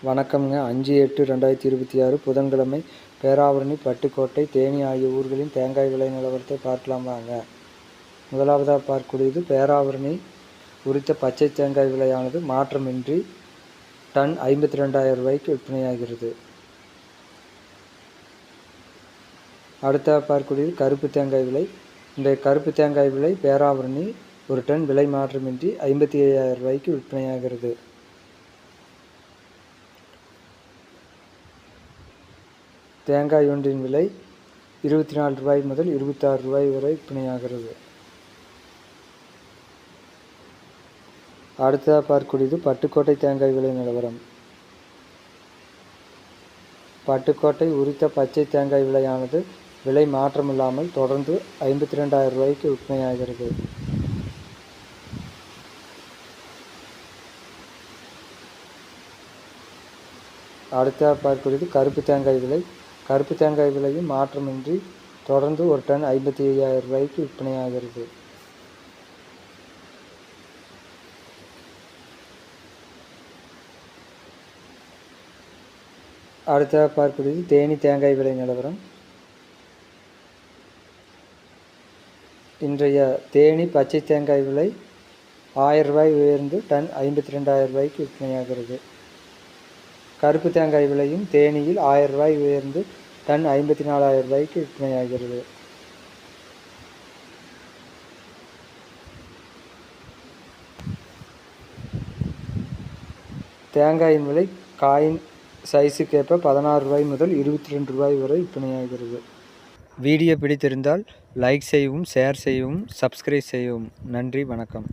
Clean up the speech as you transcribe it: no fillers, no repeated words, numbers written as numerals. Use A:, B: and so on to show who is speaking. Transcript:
A: வணக்கம்ங்க. 5/8/2026 புதன்கிழமை பேராவூரணி, பட்டுக்கோட்டை, தேனி ஆகிய ஊர்களின் தேங்காய் விலை நிலவரத்தை பார்க்கலாம் வாங்க. முதலாவதாக பார்க்கக்கூடியது பேராவூரணி. உரித்த பச்சை தேங்காய் விலையானது மாற்றமின்றி டன் 52,000 ரூபாய்க்கு விற்பனையாகிறது. அடுத்ததாக பார்க்கக்கூடியது கருப்பு தேங்காய் விலை. இந்த கருப்பு தேங்காய் விலை பேராவூரணி ஒரு டன் விலை மாற்றமின்றி 57,000 ரூபாய்க்கு விற்பனையாகிறது. தேங்காய் ஒன்றின் விலை 24 ரூபாய் முதல் 26 ரூபாய் வரை விற்பனையாகிறது. அடுத்ததாக பார்க்கக்கூடியது பட்டுக்கோட்டை தேங்காய் விலை நிலவரம். பட்டுக்கோட்டை உரித்த பச்சை தேங்காய் விலையானது விலை மாற்றமில்லாமல் தொடர்ந்து 52,000 ரூபாய்க்கு விற்பனையாகிறது. அடுத்ததாக பார்க்கக்கூடியது கருப்பு தேங்காய் விலை. கருப்பு தேங்காய் விலையும் மாற்றமின்றி தொடர்ந்து ஒரு டன் 55,000 ரூபாய்க்கு விற்பனையாகிறது. அடுத்ததாக பார்க்கக்கூடியது தேனி தேங்காய் விலை நிலவரம். இன்றைய தேனி பச்சை தேங்காய் விலை 1000 ரூபாய் உயர்ந்து டன் 52,000 ரூபாய்க்கு விற்பனையாகிறது. கருப்பு தேங்காய் விலையும் தேனியில் 1000 ரூபாய் உயர்ந்து டன் 54,000 ரூபாய்க்கு விற்பனையாகிறது. தேங்காயின் விலை காயின் சைஸுக்கேற்ப 16 ரூபாய் முதல் 22 ரூபாய் வரை விற்பனையாகிறது. வீடியோ பிடித்திருந்தால் லைக் செய்யவும், ஷேர் செய்யவும், சப்ஸ்கிரைப் செய்யவும். நன்றி, வணக்கம்.